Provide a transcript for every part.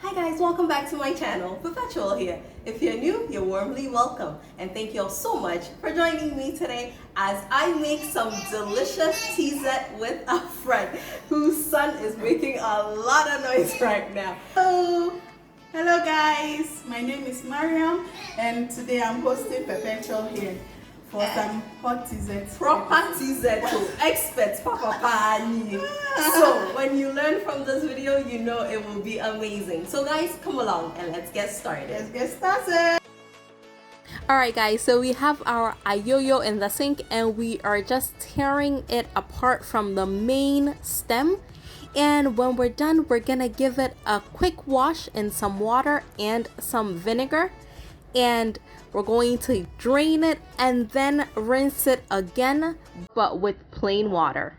Hi guys, welcome back to my channel. Perpetual here. If you're new, you're warmly welcome. And thank you all so much for joining me today as I make some delicious TZ with a friend whose son is making a lot of noise right now. Hello guys, my name is Mariam and today I'm hosting Perpetual here for some hot TZ. Proper TZ to experts, Papa. So when you learn from this video, you know it will be amazing. So guys, come along and let's get started. Let's get started. Alright guys, so we have our ayoyo in the sink and we are just tearing it apart from the main stem. And when we're done, we're gonna give it a quick wash in some water and some vinegar. And we're going to drain it and then rinse it again, but with plain water.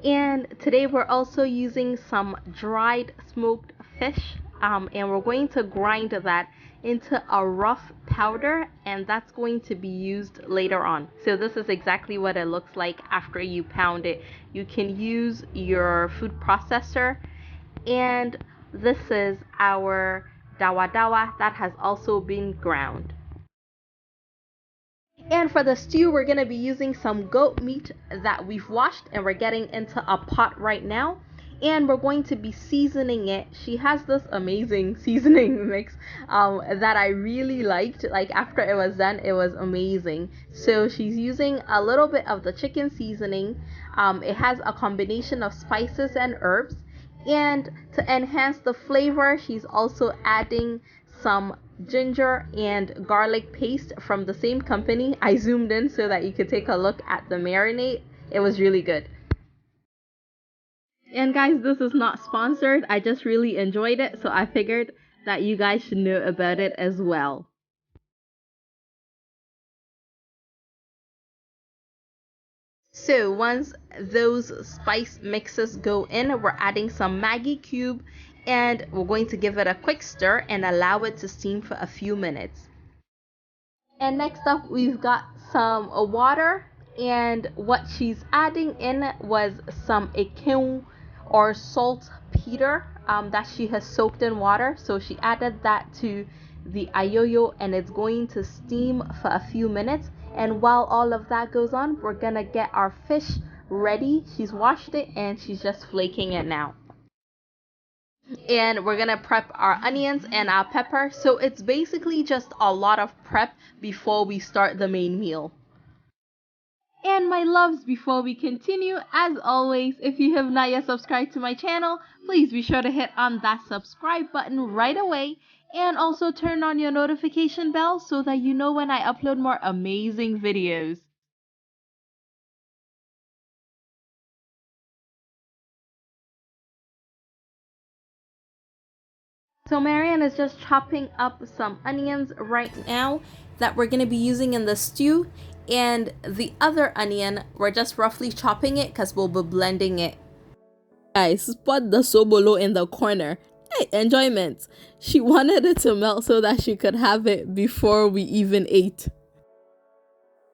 And today we're also using some dried smoked fish and we're going to grind that into a rough powder, and that's going to be used later on. So this is exactly what it looks like after you pound it. You can use your food processor, and this is our Dawadawa that has also been ground. And for the stew, we're going to be using some goat meat that we've washed, and we're getting into a pot right now. And we're going to be seasoning it. She has this amazing seasoning mix that I really liked. Like after it was done, it was amazing. So she's using a little bit of the chicken seasoning. It has a combination of spices and herbs. And to enhance the flavor, she's also adding some ginger and garlic paste from the same company. I zoomed in so that you could take a look at the marinade. It was really good. And guys, this is not sponsored. I just really enjoyed it, so I figured that you guys should know about it as well. So once those spice mixes go in, we're adding some Maggi Cube and we're going to give it a quick stir and allow it to steam for a few minutes. And next up, we've got some water, and what she's adding in was some ekin or saltpeter that she has soaked in water. So she added that to the ayoyo and it's going to steam for a few minutes. And while all of that goes on, we're gonna get our fish ready. She's washed it and she's just flaking it now. And we're gonna prep our onions and our pepper. So it's basically just a lot of prep before we start the main meal. And my loves, before we continue, as always, if you have not yet subscribed to my channel, please be sure to hit on that subscribe button right away. And also turn on your notification bell so that you know when I upload more amazing videos. So Marianne is just chopping up some onions right now that we're going to be using in the stew. And the other onion, we're just roughly chopping it because we'll be blending it. Guys, spot the sobolo in the corner. Hey, enjoyment. She wanted it to melt so that she could have it before we even ate.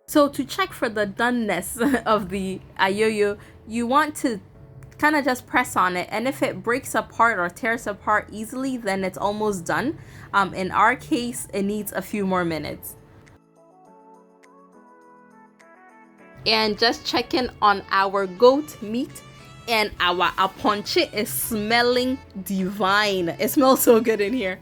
So to check for the doneness of the ayoyo, you want to kind of just press on it, and if it breaks apart or tears apart easily, then it's almost done. In our case, it needs a few more minutes. And just checking on our goat meat, and our aponche is smelling divine. It smells so good in here.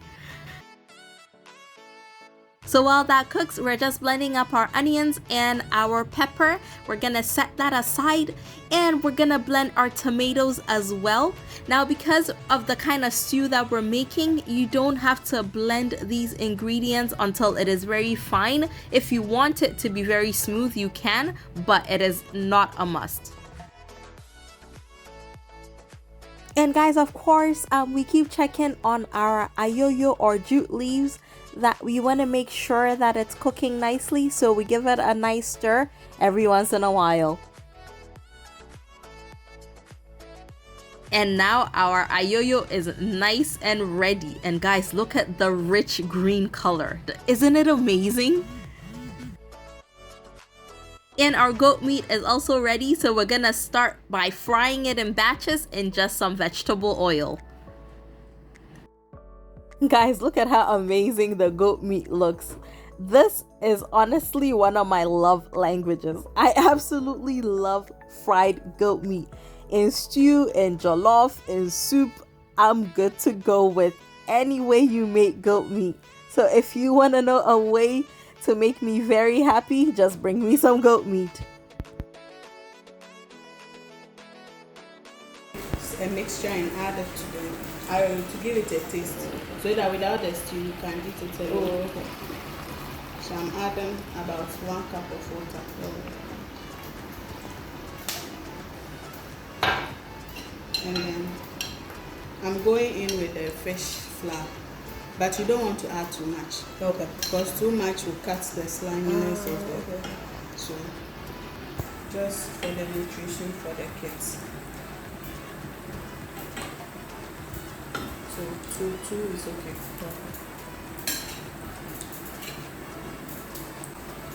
So while that cooks, we're just blending up our onions and our pepper. We're gonna set that aside and we're gonna blend our tomatoes as well. Now, because of the kind of stew that we're making, you don't have to blend these ingredients until it is very fine. If you want it to be very smooth, you can, but it is not a must. And guys, of course, we keep checking on our ayoyo or jute leaves, that we want to make sure that it's cooking nicely, so we give it a nice stir every once in a while. And now our ayoyo is nice and ready. And guys, look at the rich green color. Isn't it amazing? And our goat meat is also ready, so we're gonna start by frying it in batches in just some vegetable oil. Guys, look at how amazing the goat meat looks. This is honestly one of my love languages. I absolutely love fried goat meat. In stew, in jollof, in soup, I'm good to go with any way you make goat meat. So if you want to know a way to make me very happy, just bring me some goat meat. A mixture and add it to to give it a taste, so that without the stew you can eat it alone. Okay. So I'm adding about 1 cup of water. And then I'm going in with the fish flour, but you don't want to add too much. Okay. Because too much will cut the sliminess of the. Okay. So just for the nutrition for the kids. So two is okay.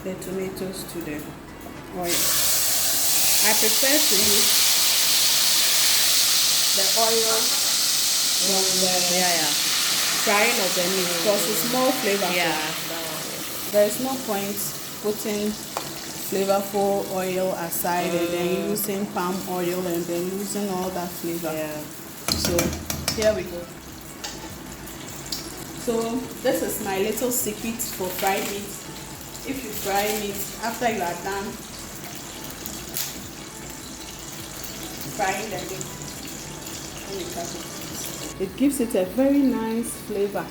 The tomatoes to the oil. I prefer to use the oil from the frying of the meat because it's more flavorful. Yeah. There is no point putting flavorful oil aside and then using palm oil and then losing all that flavor. Yeah. So here we go. So this is my little secret for fried meat. If you fry meat, after you are done frying the meat, it gives it a very nice flavor,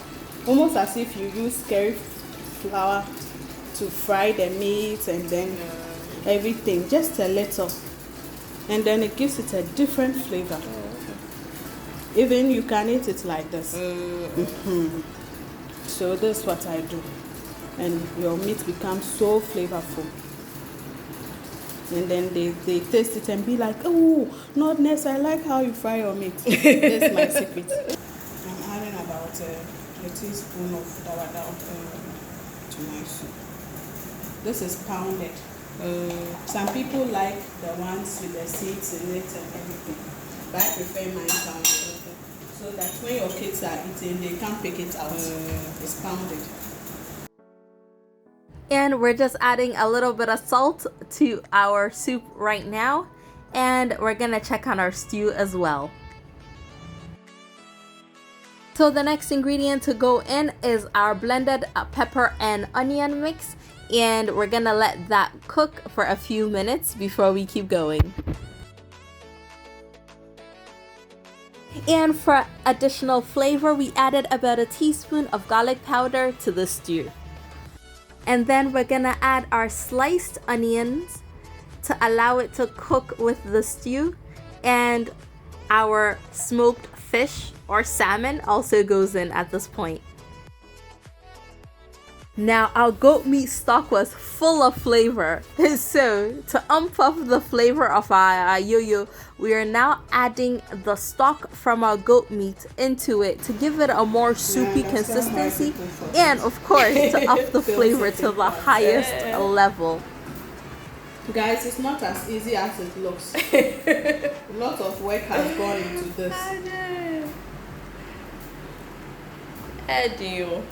almost as if you use curry flour to fry the meat and then everything, just a little, and then it gives it a different flavor. Even you can eat it like this. So this is what I do, and your meat becomes so flavorful. And then they taste it and be like, oh, not Ness, I like how you fry your meat. That's my secret. I'm adding about a teaspoon of Dawadawa to my soup. This is pounded. Some people like the ones with the seeds in it and everything, but I prefer mine pounded. So that when your kids are eating, they can't pick it out. It's pounded. And we're just adding a little bit of salt to our soup right now. And we're gonna check on our stew as well. So the next ingredient to go in is our blended pepper and onion mix. And we're gonna let that cook for a few minutes before we keep going. And for additional flavor, we added about a teaspoon of garlic powder to the stew. And then we're gonna add our sliced onions to allow it to cook with the stew. And our smoked fish or salmon also goes in at this point. Now our goat meat stock was full of flavor, so to ump up the flavor of our ayoyo, we are now adding the stock from our goat meat into it to give it a more soupy consistency and of course to up the flavor to the highest level. Guys, it's not as easy as it looks. A lot of work has gone into this. Diehuo.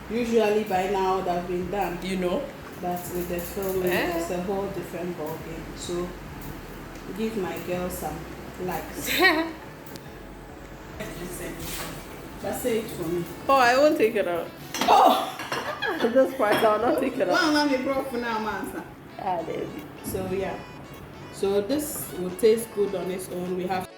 Usually by now it has been done. You know? But with the filming, it's a whole different ball game. So give my girl some likes. Just say it for me. Oh, I won't take it out. Oh! This part, I'll not take it out. Well, let me broke for now, man. So yeah. So this will taste good on its own. We have.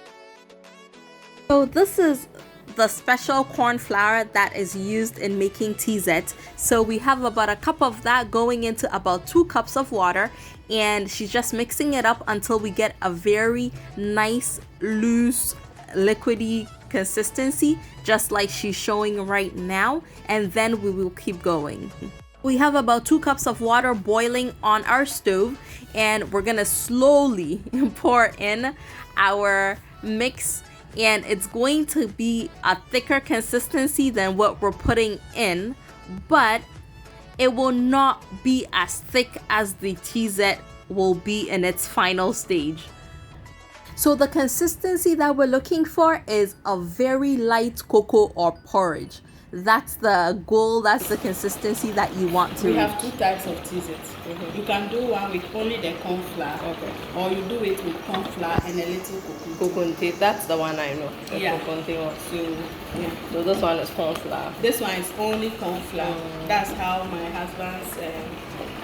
So this is the special corn flour that is used in making TZ. So we have about a cup of that going into about 2 cups of water, and she's just mixing it up until we get a very nice loose liquidy consistency, just like she's showing right now, and then we will keep going. We have about 2 cups of water boiling on our stove, and we're gonna slowly pour in our mix, and it's going to be a thicker consistency than what we're putting in, but it will not be as thick as the TZ will be in its final stage. So the consistency that we're looking for is a very light cocoa or porridge. That's the goal, that's the consistency that you want to We reach. have 2 types of TZ. You can do one with only the corn flour, or you do it with corn flour and a little cocoa. Coconte, that's the one I know. The Yeah. coconte one. So, So this one is corn flour. this one is only corn flour. That's how my husband's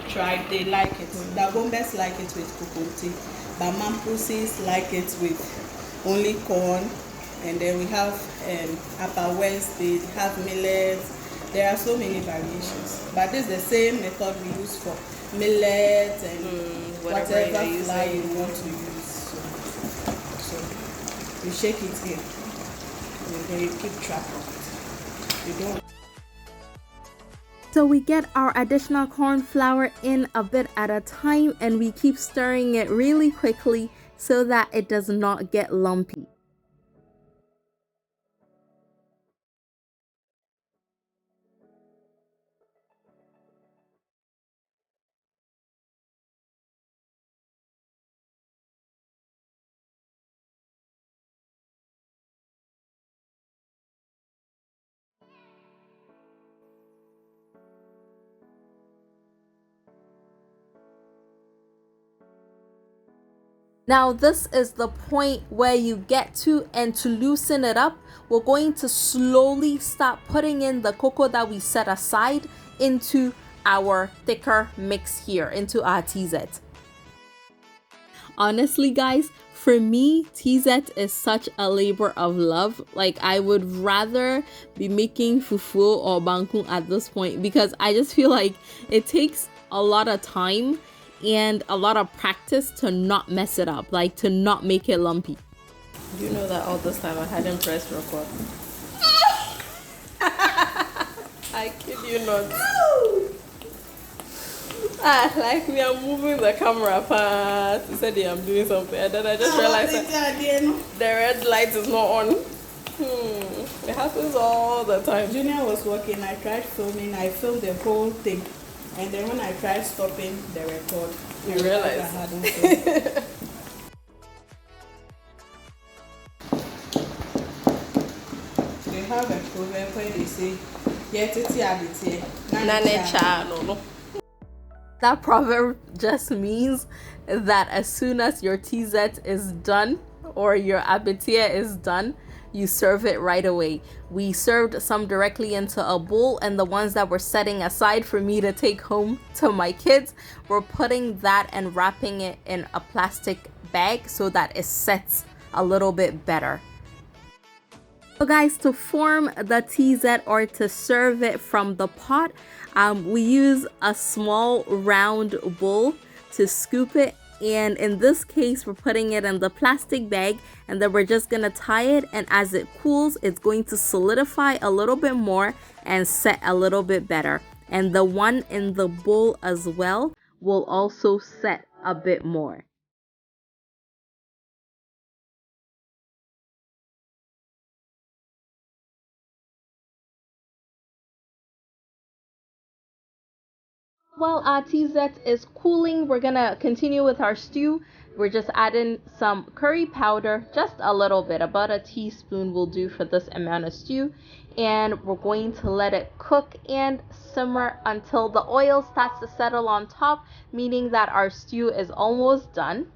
tried. They like it. The Bombers like it with coconte, but Mampusis like it with only corn. And then we have Upper West, they have millets. There are so many variations. But this is the same method we use for millet and whatever flour you want to use. So you shake it here. And then you keep track of it. You don't. So we get our additional corn flour in a bit at a time, and we keep stirring it really quickly so that it does not get lumpy. Now this is the point where you get to, and to loosen it up, we're going to slowly start putting in the cocoa that we set aside into our thicker mix here, into our TZ. Honestly guys, for me, TZ is such a labor of love. Like, I would rather be making fufu or bangkung at this point, because I just feel like it takes a lot of time and a lot of practice to not mess it up, like to not make it lumpy. Do you know that all this time I hadn't pressed record? I kid you not. Like me, I'm moving the camera past. You said I'm doing something, and then I just realized that the red light is not on. It happens all the time. Junior was working, I tried filming, I filmed the whole thing. And then when I tried stopping the record, You realized. I hadn't filmed. They have a proverb where they say, Nane cha, no. That proverb just means that as soon as your TZ is done or your abetia is done, you serve it right away. We served some directly into a bowl, and the ones that we're setting aside for me to take home to my kids, we're putting that and wrapping it in a plastic bag so that it sets a little bit better. So guys, to form the TZ or to serve it from the pot, we use a small round bowl to scoop it, and in this case we're putting it in the plastic bag, and then we're just gonna tie it, and as it cools it's going to solidify a little bit more and set a little bit better, and the one in the bowl as well will also set a bit more. While our TZ is cooling, we're gonna continue with our stew. We're just adding some curry powder, just a little bit, about a teaspoon will do for this amount of stew. And we're going to let it cook and simmer until the oil starts to settle on top, meaning that our stew is almost done.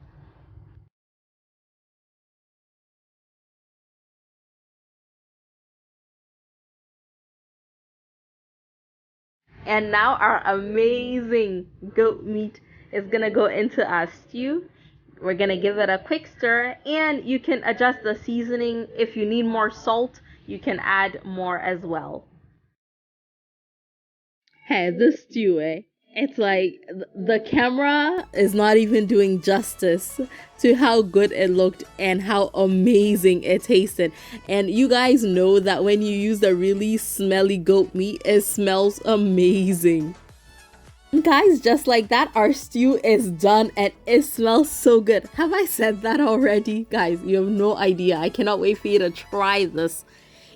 And now our amazing goat meat is gonna go into our stew. We're gonna give it a quick stir, and you can adjust the seasoning. If you need more salt, you can add more as well. Hey, this stew, it's like the camera is not even doing justice to how good it looked and how amazing it tasted. And you guys know that when you use the really smelly goat meat, it smells amazing. Guys, just like that, our stew is done and it smells so good. Have I said that already? Guys, you have no idea. I cannot wait for you to try this.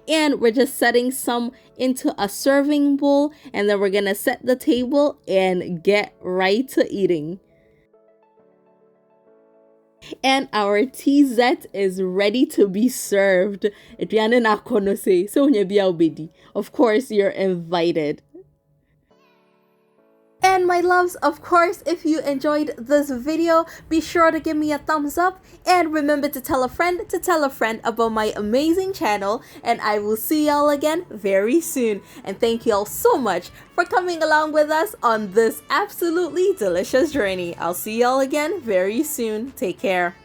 And we're just setting some into a serving bowl, and then we're gonna set the table and get right to eating. And our TZ is ready to be served. Of course, you're invited. And my loves, of course, if you enjoyed this video, be sure to give me a thumbs up and remember to tell a friend about my amazing channel, and I will see y'all again very soon. And thank y'all so much for coming along with us on this absolutely delicious journey. I'll see y'all again very soon. Take care.